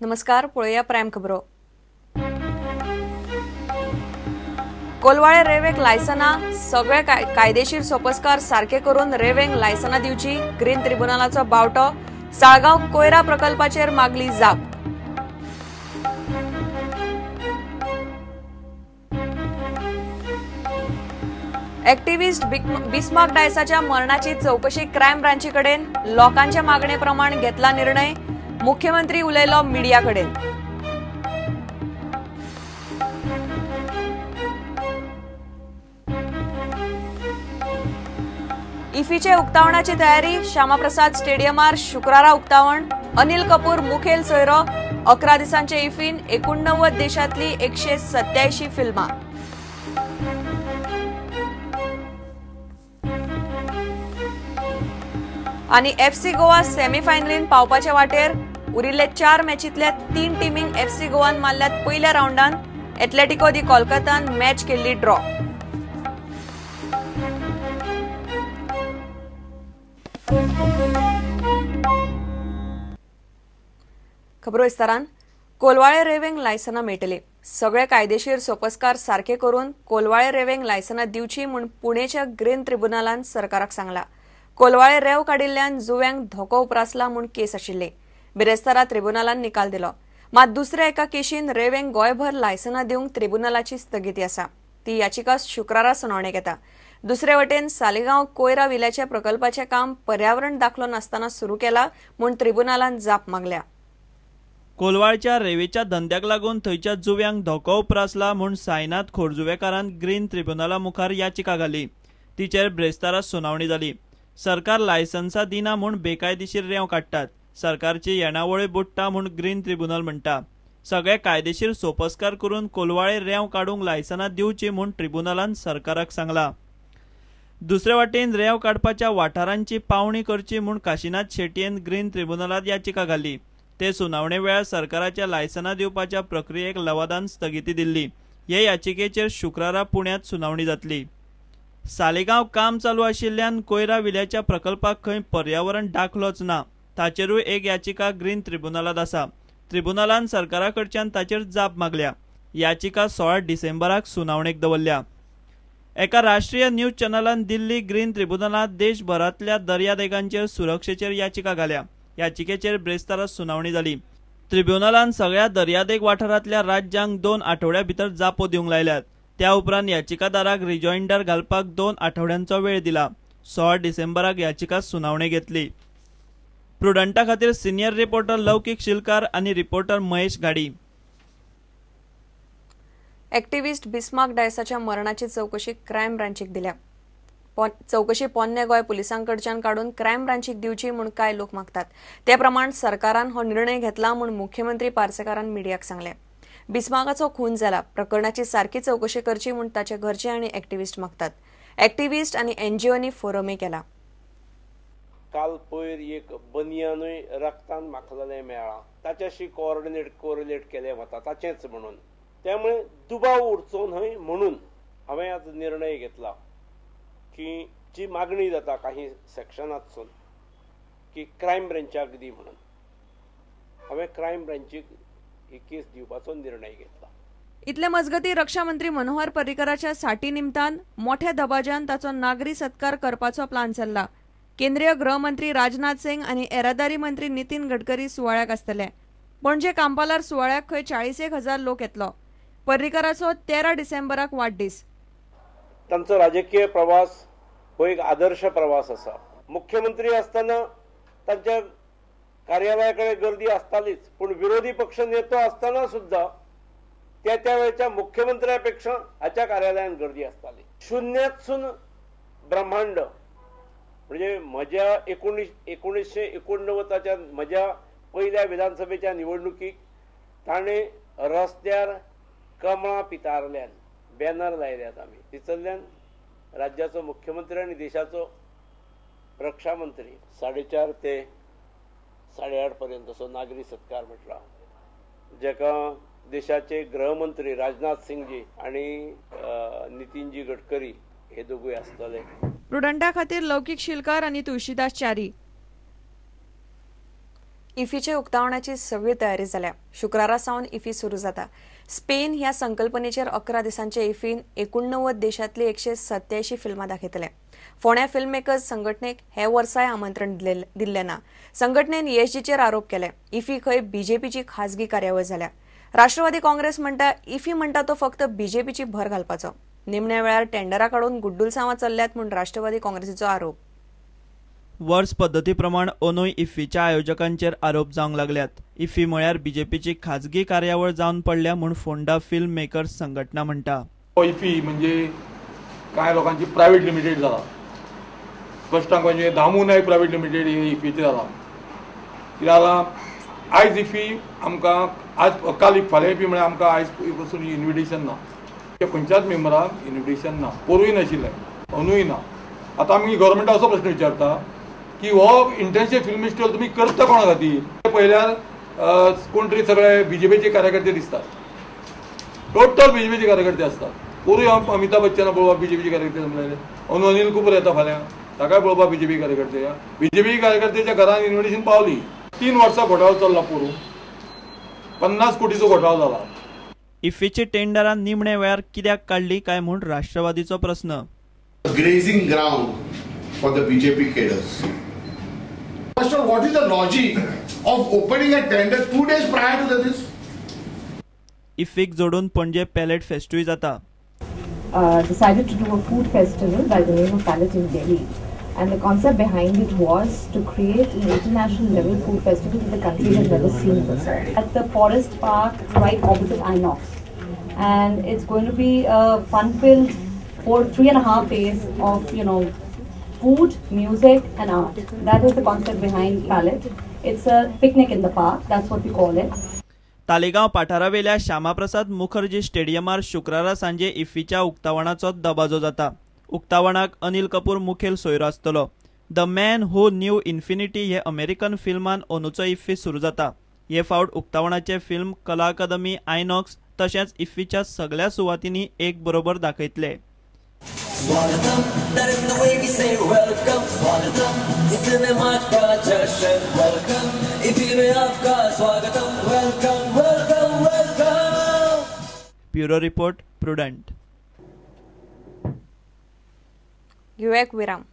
नमस्कार, पळया प्राइम खबरो। कोलवाळे रेवेक लायसना सगळे कायदेशीर सोपस्कार सारखे करून रेवेंक लायसना दिवची ग्रीन ट्रिब्युनलाचो बावटो। साळगांव कोयरा प्रकल्पाचेर मागली जाप। एक्टिव्हिस्ट बिस्मार्क डायसाच्या मरणाची चौकशी क्रायम ब्रांचीकडेन लोकांच्या मागणेप्रमाण घेतला निर्णय। मुख्यमंत्री उलयलो मिडियाकडेन। इफीचे उक्तावणाची तयारी श्यामाप्रसाद स्टेडियमार शुक्रारा उक्तावण। अनिल कपूर मुखेल सोयरो। 11 दिसांचे इफीन 89 देशांतली 187 फिल्मां। आणि एफसी गोवा सेमीफायनलीन पावपाच्या वाटेर। उरिल्ले 4 मॅचींतल्या 3 टिमींक एफसी गोवान मारल्यात पयल्या राउंडान। एथलेटिको दी कोलकातान मॅच केल्ली ड्रॉ। खबरो विस्तारान। कोलवाळे रेवेंक लायसना मेळटली। सगळे कायदेशीर सोपस्कार सारखे करून कोलवाळे रेवेंक लायसना दिवची म्हूण पुणेच्या ग्रीन ट्रिब्युनलान सरकाराक सांगला। कोलवाळे रेव काडिल्ल्यान जुव्यांक धोको उप्रासला म्हूण केस आशिल्ली। बिरेस्तारा ट्रिब्युनलान निकाल दिलो। मात दुसऱ्या एका केशीन रेवेंक गोंयभर लायसना दिवंक ट्रिब्युनलाची स्थगिती आसा। ती याचिका शुक्रारा सुनावणेक येता। दुसरे वटेन सालिगांव कोयरा विल्याच्या प्रकल्पाचे काम पर्यावरण दाखलो नासतना सुरू केला म्हूण ट्रिब्युनलान जाप मागल्या। कोलवाळच्या रेवेच्या धंद्याक लागून थंयच्या जुव्यांक धोको उप्रासला म्हूण साईनाथ खोडजुवेकारान ग्रीन ट्रिब्युनला मुखार याचिका घाली। तिचेर ब्रेस्तारा सुनावणी जाली। सरकार लायसन्सा दिना म्हूण बेकायदेशीर रेंव काडटात। सरकारची येणावळी बुडटा म्हूण ग्रीन ट्रिब्युनल म्हणटा। सगळे कायदेशीर सोपस्कार करून कोलवाळे रेंव काडूंक लायसना दिवची म्हूण ट्रिब्युनलान सरकाराक सांगला। दुसरे वाटेन रेंव काडपाच्या वाठारांची पावणी करची म्हूण काशीनाथ शेटयेन ग्रीन ट्रिब्युनलात याचिका घाली। ते सुनावणे वेळार सरकाराच्या लायसना दिवपाच्या प्रक्रियेक लवादान स्थगिती दिल्ली। हे याचिकेचेर शुक्रारा पुण्यात सुनावणी जातली। सालिगांव काम चालू आशिल्ल्यान कोयरा विल्याच्या प्रकल्पाक खंय पर्यावरण दाखलोच ना ताचेरूय एक याचिका ग्रीन ट्रिब्युनलात आसा। ट्रिब्युनलान सरकाराकडच्यान ताचेर जाप मागल्या। याचिका 16 डिसेंबराक सुनावणेक दवरल्या। एका राष्ट्रीय न्यूज चॅनलान दिल्ली ग्रीन ट्रिब्युनलात देशभरातल्या दर्यादेगांचेर सुरक्षेचेर याचिका घाल्या। याचिकेचेर ब्रेस्तारा सुनावणी जाली। ट्रिब्युनलान सगळ्या दर्यादेग वाठारांतल्या राज्यांक 2 आठवड्या भितर जापो दिवंक लायल्यात। त्या उपरांत याचिकादाराक रिजॉइंडर घालपाक 2 आठवड्यांचो वेळ दिला। 16 डिसेंबराक याचिका सुनावणे घेतली। प्रुडंटा खातीर सिनियर रिपोर्टर लौकिक शिलकार आनी रिपोर्टर महेश गाडी। एक्टिव्हिस्ट बिस्मार्क डायसाच्या मरणाची चौकशी क्रायम ब्रांचीक दिल्या। चौकशी पोन्ने गोंय पुलिसांकडच्यान काडून क्रायम ब्रांचीक दिवची म्हूण काय लोक मागतात। ते प्रमाण सरकारान हो निर्णय घेतला म्हूण मुख्यमंत्री पार्सेकारान मिडियाक सांगले। बिस्मार्काचो खून जाला, प्रकरणाची सारकी चौकशी करची म्हूण ताचे घरचे आनी एक्टिव्हिस्ट मागतात। एक्टिव्हिस्ट आनी एनजीओनी फोरमय केला। काल पयर एक बनियानूय रक्तान माखलेलें मेळ्ळा, ताच्याशी कोरिलेट केलें वता ताचेंच म्हणून। त्यामुळे दुबाव उरचो न्हय म्हणून हांवें आज निर्णय घेतला की जी मागणी जाता काही सेक्शनांतसून की क्रायम ब्रांचाक दी म्हणून, हांवें क्रायम ब्रांचीक ही केस दिवपाचो निर्णय घेतला। इतले मजगती रक्षा मंत्री मनोहर पर्रीकराच्या साटी निमतान मोठ्या दबाज्यान ताचो नागरी सत्कार करपाचो प्लान चल्ला। केंद्रीय गृहमंत्री राजनाथ सिंग आनी येरादारी मंत्री नितीन गडकरी सुवाळ्याक आसतले। पणजे कांपालार सुवाळ्याक खंय 40,000 लोक येतलो। पर्रीकराचो 13 डिसेंबराक वाडदीस। तांचो राजकीय प्रवास हो एक आदर्श प्रवास आसा। मुख्यमंत्री आसतना तांच्या कार्यालयाकडे गर्दी असतालीच, पण विरोधी पक्ष नेतो असताना सुद्धा त्या वेळच्या मुख्यमंत्र्यापेक्षा हाच्या कार्यालयात गर्दी असताली। शून्यातसून ब्रह्मांड म्हणजे म्हज्या 1989 म्हज्या पहिल्या विधानसभेच्या निवडणुकीक ताणे रस्त्यार कमळां पितारल्यान बॅनर लायल्यात। आमी तितल्यान राज्याचो मुख्यमंत्री आनी देशाचो रक्षा मंत्री 4:30 ते 8:30 पर्यंतचो नागरी सत्कार म्हटला, जेका देशाचे गृहमंत्री राजनाथ सिंगजी आणि नितीनजी गडकरी हे दोघूय आसतले। प्रुडंटा खातीर लौकिक शिलकार आनी तुळशीदास च्यारी। इफीचे उक्तावणाची सगळी तयारी जाल्या. शुक्रारा सावन इफी सुरू जाता. स्पेन ह्या संकल्पनेचेर 11 दिसांचे इफीन 89 देशांतली 187 फिल्मां दाखयतले. फोंड्या फिल्म मेकर्स संघटनेक हे वर्साय आमंत्रण दिल्ले ना. संघटनेन ESGचेर आरोप केले. इफी खंय बीजेपीची खासगी कार्यावळ जाल्या. राष्ट्रवादी काँग्रेस म्हणटा इफी म्हणटा तो फक्त बीजेपीची भर घालपाचो. निमण्या वेळार टेंडरां काडून गुड्डुलसांवां चल्ल्यात म्हूण राष्ट्रवादी काँग्रेसीचो आरोप. वर्स पद्धती प्रमाण ओनूय इफ्फीच्या आयोजकांचेर आरोप जावंक लागल्यात. इफ्फी म्हळ्यार बीजेपीची खाजगी कार्यावळ जावन पडल्या म्हूण फोंडा फिल्म मेकर्स संघटना म्हणटा. इफ्फी म्हणजे कांय लोकांची प्रायवेट लिमिटेड जाला. स्पश्टांक म्हणजे दामू नायक प्रायवेट लिमिटेड इफ्फीची जाला. कितें जाला आयज इफ्फी आमकां आज काल फाल्यां इफ्फी म्हळ्यार आमकां आयज पसून इन्विटेशन ना. खंयच्याच मेंबराक इन्विटेशन ना. पोरूय नाशिल्लें, अंदूय ना. आतां आमी गव्हर्मेंटाक असो प्रश्न विचारता की हो इंटरनॅशनल फिल्म फेस्टिवल तुमी करता कोणा खातीर? पयल्यार कोण तरी सगळे बीजेपीचे कार्यकर्ते दिसतात. टोटल बीजेपीचे कार्यकर्ते असतात. पोरूय अमिताभ बच्चना पळोवपाक बीजेपीचे कार्यकर्ते जमलेले. अनिल कपूर येता फाल्यां, ताकाय पळोवपाक बीजेपी कार्यकर्ते. बीजेपी कार्यकर्त्याच्या घरान इन्विटेशन पावली. 3 वर्सां घोटाळो चल्ला. पोरू 50 कोटीचो घोटाळो जाला. इफ्फीची टेंडरां निमणे वेळार कित्याक काडली काय म्हूण राष्ट्रवादीचो प्रश्न. Grazing ground for the BJP cadres. Pastor, what is the logic of opening a tender 2 days prior to this? इफ्फीक जोडून पणजे पॅलेट फेस्टूय जाता. Decided to do a food festival by the name of Palette in Delhi, and the concept behind it was to create an international level food festival that the country has never seen before. At the Forest Park, right opposite Inox, and it's going to be a fun-filled for 3.5 days of food, music and art. That is the concept behind Palette. It's a picnic in the park, that's what we call it. Taleigao पाठारावेल्या Shyamaprasad Mukherjee स्टेडियमार शुक्रारा सांजे इफ्फीच्या उक्तावणाचो दबाजो जाता. उक्तावणाक अनिल कपूर मुखेल सोयरो आसतलो. The man who new infinity हे American फिल्मान ओनूचो IFFI सुरू जाता. हे फावट उक्तावणाचे फिल्म कला अकादमी, आयनॉक्स तशेंच इफ्फीच्या सगळ्या सुवातींनी एक बरोबर दाखयतले. Swagatam, that is the way we say welcome. Swagatam, cinema ka jashan. Welcome, if you may have ka swagatam. Welcome, welcome, welcome. Bureau report, Prudent. घेऊया एक विराम.